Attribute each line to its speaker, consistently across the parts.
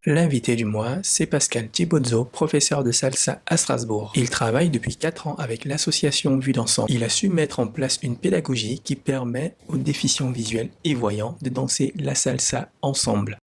Speaker 1: L'invité du mois, c'est Pascal Thibozzo, professeur de salsa à Strasbourg. Il travaille depuis 4 ans avec l'association Vue d'Ensemble. Il a su mettre en place une pédagogie qui permet aux déficients visuels et voyants de danser la salsa ensemble.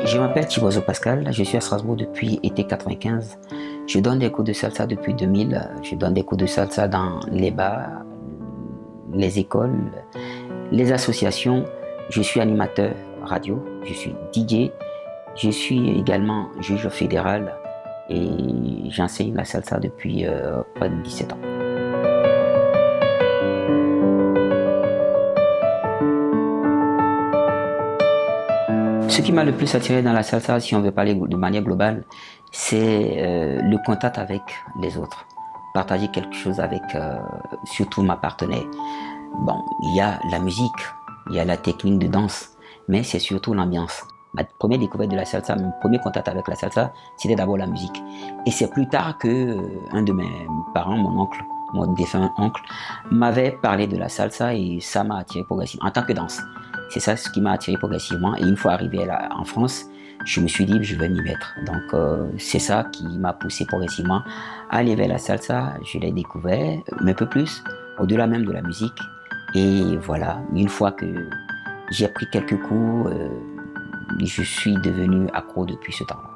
Speaker 2: Je m'appelle Thibozzo Pascal, je suis à Strasbourg depuis été 95. Je donne des cours de salsa depuis 2000. Je donne des cours de salsa dans les bars, les écoles, les associations. Je suis animateur radio, je suis DJ. Je suis également juge fédéral et j'enseigne la salsa depuis près de 17 ans. Ce qui m'a le plus attiré dans la salsa, si on veut parler de manière globale, c'est le contact avec les autres. Partager quelque chose avec surtout ma partenaire. Bon, il y a la musique, il y a la technique de danse, mais c'est surtout l'ambiance. Ma première découverte de la salsa, mon premier contact avec la salsa, c'était d'abord la musique. Et c'est plus tard que un de mes parents, mon défunt oncle, m'avait parlé de la salsa et ça m'a attiré progressivement en tant que danse. C'est ça ce qui m'a attiré progressivement. Et une fois arrivé en France, je me suis dit je vais m'y mettre. Donc c'est ça qui m'a poussé progressivement à aller vers la salsa. Je l'ai découvert un peu plus, au-delà même de la musique. Et voilà, une fois que j'ai pris quelques cours, je suis devenu accro depuis ce temps-là.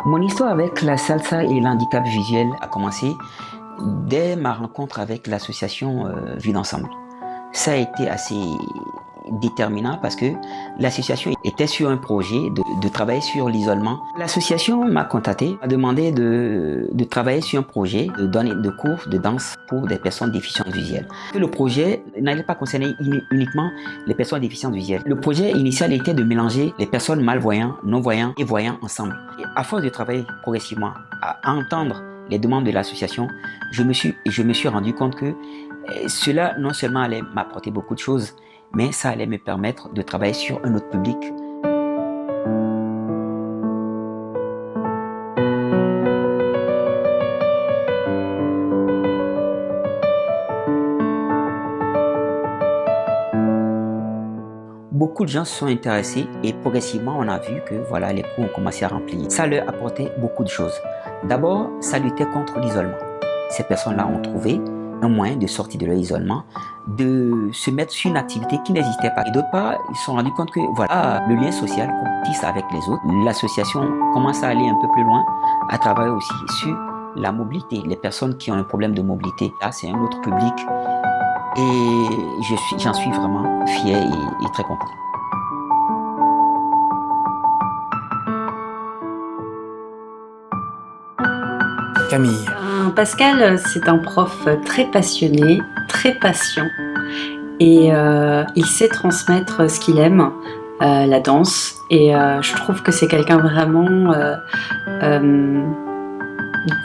Speaker 2: Mon histoire avec la salsa et l'handicap visuel a commencé dès ma rencontre avec l'association Vue d'Ensemble. Ça a été assez déterminant parce que l'association était sur un projet de travailler sur l'isolement. L'association m'a contacté, m'a demandé de travailler sur un projet de donner des cours de danse pour des personnes déficientes visuelles. Le projet n'allait pas concerner uniquement les personnes déficientes visuelles. Le projet initial était de mélanger les personnes malvoyantes, non-voyantes et voyantes ensemble. Et à force de travailler progressivement, à entendre les demandes de l'association, je me suis rendu compte que cela non seulement allait m'apporter beaucoup de choses, mais ça allait me permettre de travailler sur un autre public. Beaucoup de gens se sont intéressés et progressivement on a vu que voilà, les cours ont commencé à remplir. Ça leur apportait beaucoup de choses. D'abord, ça luttait contre l'isolement. Ces personnes-là ont trouvé un moyen de sortir de leur isolement, de se mettre sur une activité qui n'existait pas. Et d'autre part, ils se sont rendus compte que voilà, le lien social qu'on tisse avec les autres, l'association commence à aller un peu plus loin, à travailler aussi sur la mobilité, les personnes qui ont un problème de mobilité. Là, c'est un autre public et j'en suis vraiment fier et très content.
Speaker 1: Camille.
Speaker 3: Pascal, c'est un prof très passionné, très patient et il sait transmettre ce qu'il aime, la danse, et je trouve que c'est quelqu'un vraiment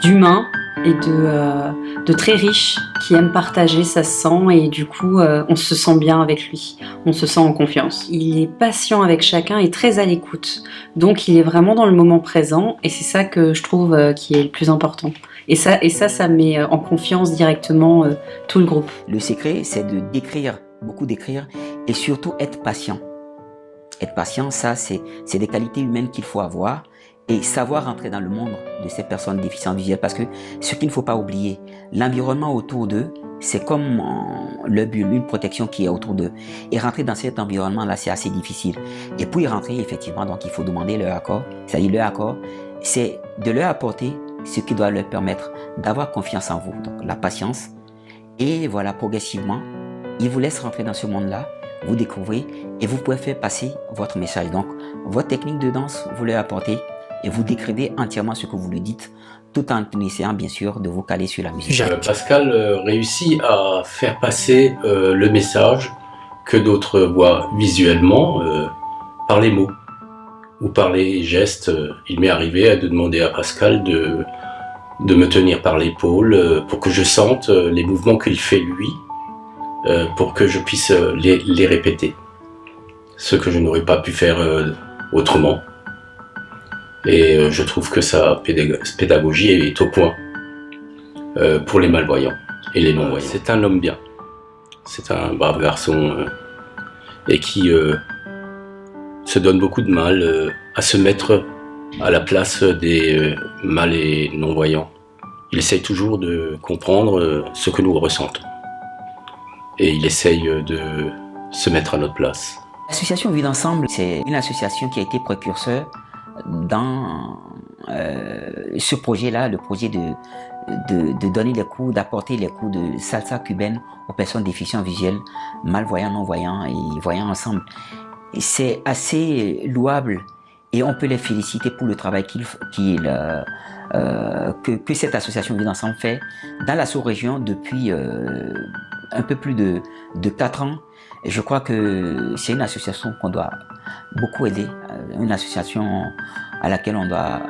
Speaker 3: d'humain et de très riche, qui aime partager, ça se sent, et du coup on se sent bien avec lui, on se sent en confiance. Il est patient avec chacun et très à l'écoute, donc il est vraiment dans le moment présent, et c'est ça que je trouve qui est le plus important. Et ça met en confiance directement tout le groupe.
Speaker 2: Le secret, c'est de d'écrire, beaucoup d'écrire, et surtout être patient. Être patient, ça c'est des qualités humaines qu'il faut avoir, et savoir entrer dans le monde de ces personnes déficientes visuelles, parce que ce qu'il ne faut pas oublier, l'environnement autour d'eux, c'est comme le bulle, une protection qui est autour d'eux. Et rentrer dans cet environnement-là, c'est assez difficile. Et pour y rentrer, effectivement, donc il faut demander leur accord. C'est-à-dire leur accord, c'est de leur apporter ce qui doit leur permettre d'avoir confiance en vous. Donc la patience. Et voilà, progressivement, ils vous laissent rentrer dans ce monde-là, vous découvrez et vous pouvez faire passer votre message. Donc votre technique de danse, vous leur apportez et vous décrivez entièrement ce que vous lui dites tout en essayant bien sûr de vous caler sur la musique.
Speaker 4: Pascal réussit à faire passer le message que d'autres voient visuellement par les mots ou par les gestes. Il m'est arrivé de demander à Pascal de me tenir par l'épaule pour que je sente les mouvements qu'il fait lui, pour que je puisse les répéter. Ce que je n'aurais pas pu faire autrement. Et je trouve que sa pédagogie est au point pour les malvoyants et les non-voyants. C'est un homme bien. C'est un brave garçon et qui se donne beaucoup de mal à se mettre à la place des mal et non-voyants. Il essaye toujours de comprendre ce que nous ressentons. Et il essaye de se mettre à notre place.
Speaker 2: L'association Vivre Ensemble, c'est une association qui a été précurseur dans ce projet-là, le projet de donner les cours, d'apporter les cours de salsa cubaine aux personnes déficientes visuelles, malvoyants, non-voyants et voyants ensemble. C'est assez louable et on peut les féliciter pour le travail que cette association Vivre Ensemble fait dans la sous-région depuis un peu plus de 4 ans. Et je crois que c'est une association qu'on doit beaucoup aider, une association à laquelle on doit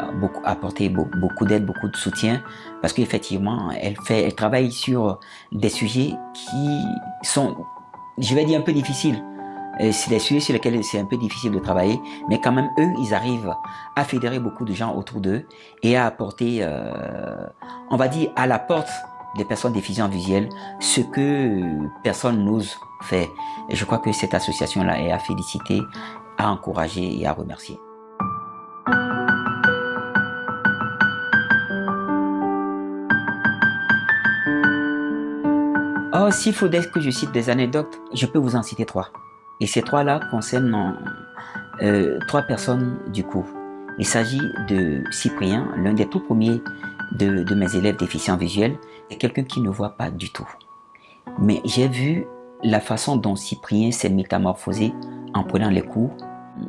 Speaker 2: apporter beaucoup d'aide, beaucoup de soutien, parce qu'effectivement, elle travaille sur des sujets qui sont, je vais dire, un peu difficiles. C'est des sujets sur lesquels c'est un peu difficile de travailler, mais quand même, eux, ils arrivent à fédérer beaucoup de gens autour d'eux et à apporter, on va dire, à la porte des personnes déficientes visuelles ce que personne n'ose faire. Et je crois que cette association-là est à féliciter, à encourager et à remercier. Oh, s'il faudrait que je cite des anecdotes, je peux vous en citer 3. Et ces 3-là concernent 3 personnes du coup. Il s'agit de Cyprien, l'un des tout premiers de mes élèves déficients visuels, et quelqu'un qui ne voit pas du tout. Mais j'ai vu la façon dont Cyprien s'est métamorphosé en prenant les cours,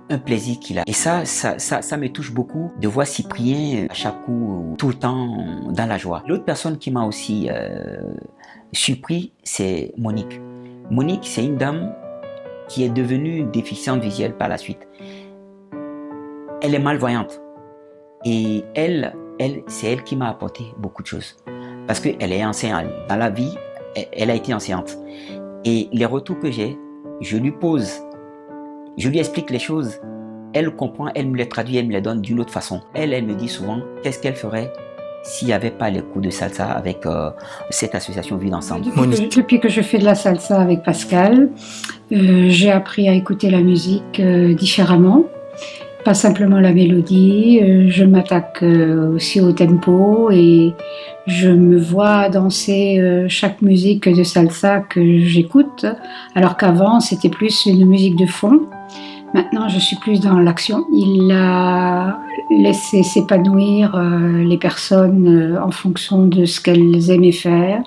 Speaker 2: un plaisir qu'il a. Et ça me touche beaucoup de voir Cyprien à chaque coup, tout le temps dans la joie. L'autre personne qui m'a aussi surpris, c'est Monique. Monique, c'est une dame qui est devenue déficiente visuelle par la suite. Elle est malvoyante. Et c'est elle qui m'a apporté beaucoup de choses. Parce qu'elle est enseignante. Dans la vie, elle a été enseignante. Et les retours que j'ai, je lui pose, je lui explique les choses. Elle comprend, elle me les traduit, elle me les donne d'une autre façon. Elle me dit souvent qu'est-ce qu'elle ferait s'il n'y avait pas les cours de salsa avec cette association Vivre Ensemble.
Speaker 5: Depuis que je fais de la salsa avec Pascal, j'ai appris à écouter la musique différemment. Pas simplement la mélodie, je m'attaque aussi au tempo et je me vois danser chaque musique de salsa que j'écoute, alors qu'avant c'était plus une musique de fond. Maintenant je suis plus dans l'action. Il a laissé s'épanouir les personnes en fonction de ce qu'elles aimaient faire.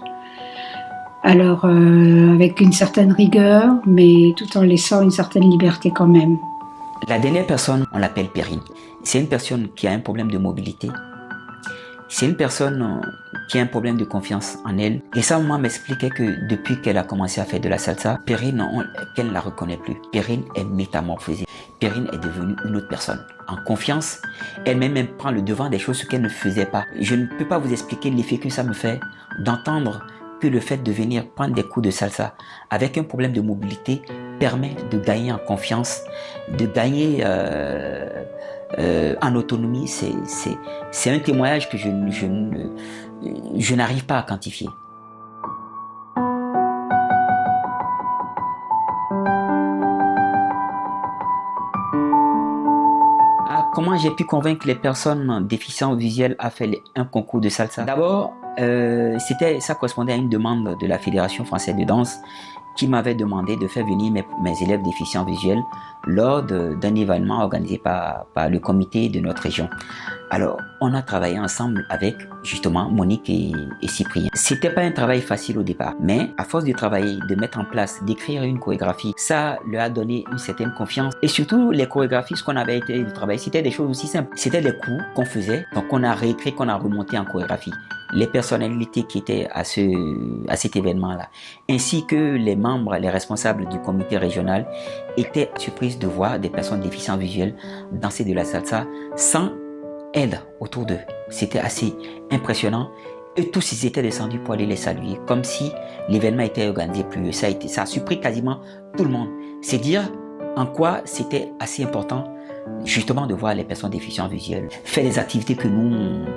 Speaker 5: Alors avec une certaine rigueur, mais tout en laissant une certaine liberté quand même.
Speaker 2: La dernière personne, on l'appelle Perrine. C'est une personne qui a un problème de mobilité. C'est une personne qui a un problème de confiance en elle. Et ça, moi, m'expliquait que depuis qu'elle a commencé à faire de la salsa, Perrine, qu'elle ne la reconnaît plus. Perrine est métamorphosée. Perrine est devenue une autre personne. En confiance, elle-même prend le devant des choses qu'elle ne faisait pas. Je ne peux pas vous expliquer l'effet que ça me fait d'entendre que le fait de venir prendre des cours de salsa avec un problème de mobilité permet de gagner en confiance, de gagner en autonomie. C'est un témoignage que je n'arrive pas à quantifier. Comment j'ai pu convaincre les personnes déficientes visuelles à faire un concours de salsa? D'abord, ça correspondait à une demande de la Fédération française de danse qui m'avait demandé de faire venir mes élèves déficients visuels lors d'un événement organisé par le comité de notre région. Alors, on a travaillé ensemble avec justement Monique et Cyprien. C'était pas un travail facile au départ, mais à force de travailler, de mettre en place, d'écrire une chorégraphie, ça leur a donné une certaine confiance. Et surtout, les chorégraphies, ce qu'on avait été de travailler, c'était des choses aussi simples. C'était des coups qu'on faisait, donc on a réécrit, qu'on a remonté en chorégraphie. Les personnalités qui étaient à cet événement-là, ainsi que les membres, les responsables du comité régional, étaient surprises de voir des personnes déficientes visuelles danser de la salsa sans aide autour d'eux. C'était assez impressionnant. Et tous ils étaient descendus pour aller les saluer, comme si l'événement était organisé plus. Ça a surpris quasiment tout le monde. C'est dire en quoi c'était assez important justement de voir les personnes déficientes visuelles faire les activités que nous,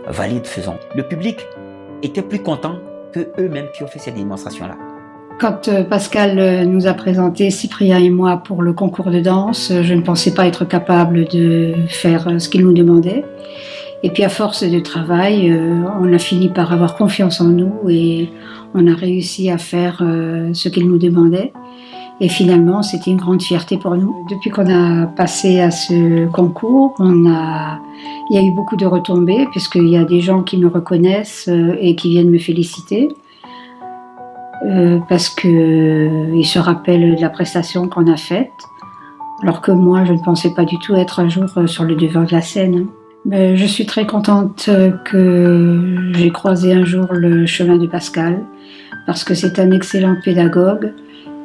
Speaker 2: valides, faisons. Le public était plus content que eux-mêmes qui ont fait cette démonstration-là.
Speaker 5: Quand Pascal nous a présenté, Cyprien et moi, pour le concours de danse, je ne pensais pas être capable de faire ce qu'il nous demandait. Et puis à force de travail, on a fini par avoir confiance en nous et on a réussi à faire ce qu'il nous demandait. Et finalement, c'était une grande fierté pour nous. Depuis qu'on a passé à ce concours, il y a eu beaucoup de retombées, puisqu'il y a des gens qui me reconnaissent et qui viennent me féliciter. Parce qu'ils se rappellent de la prestation qu'on a faite, alors que moi, je ne pensais pas du tout être un jour sur le devant de la scène. Mais je suis très contente que j'ai croisé un jour le chemin de Pascal, parce que c'est un excellent pédagogue,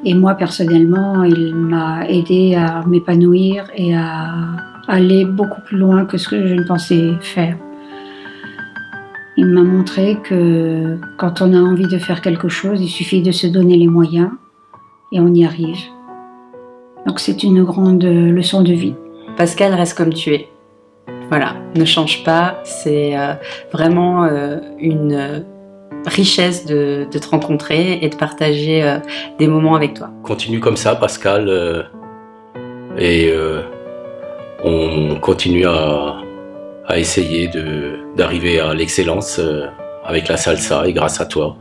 Speaker 5: et moi, personnellement, il m'a aidé à m'épanouir et à aller beaucoup plus loin que ce que je ne pensais faire. Il m'a montré que quand on a envie de faire quelque chose, il suffit de se donner les moyens et on y arrive. Donc c'est une grande leçon de vie.
Speaker 3: Pascal, reste comme tu es. Voilà, ne change pas. C'est vraiment une richesse de te rencontrer et de partager des moments avec toi.
Speaker 4: Continue comme ça, Pascal, et on continue à essayer d'arriver à l'excellence avec la salsa et grâce à toi.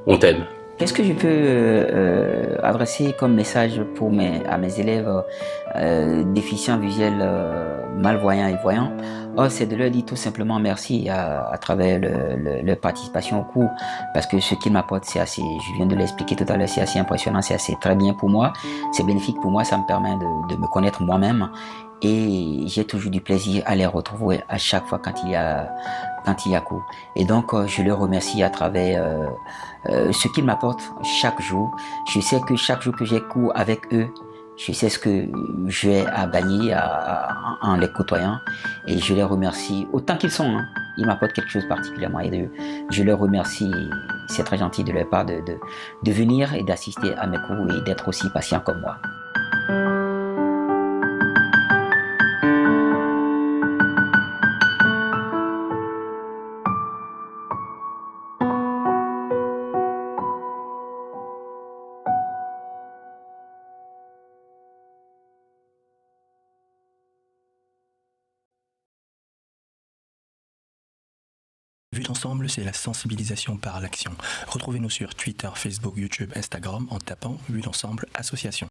Speaker 4: On t'aime.
Speaker 2: Qu'est-ce que je peux adresser comme message à mes élèves déficients visuels, malvoyants et voyants? C'est de leur dire tout simplement merci à travers leur participation au cours, parce que ce qu'ils m'apportent, c'est assez, je viens de l'expliquer tout à l'heure, c'est assez impressionnant, c'est assez très bien pour moi, c'est bénéfique pour moi, ça me permet de me connaître moi-même. Et j'ai toujours du plaisir à les retrouver à chaque fois quand il y a cours. Et donc, je les remercie à travers ce qu'ils m'apportent chaque jour. Je sais que chaque jour que j'ai cours avec eux, je sais ce que j'ai à gagner en les côtoyant. Et je les remercie autant qu'ils sont. Ils m'apportent quelque chose particulièrement. Et je les remercie. C'est très gentil de leur part de venir et d'assister à mes cours et d'être aussi patient comme moi.
Speaker 1: Vue d'ensemble, c'est la sensibilisation par l'action. Retrouvez-nous sur Twitter, Facebook, YouTube, Instagram en tapant Vue d'ensemble association.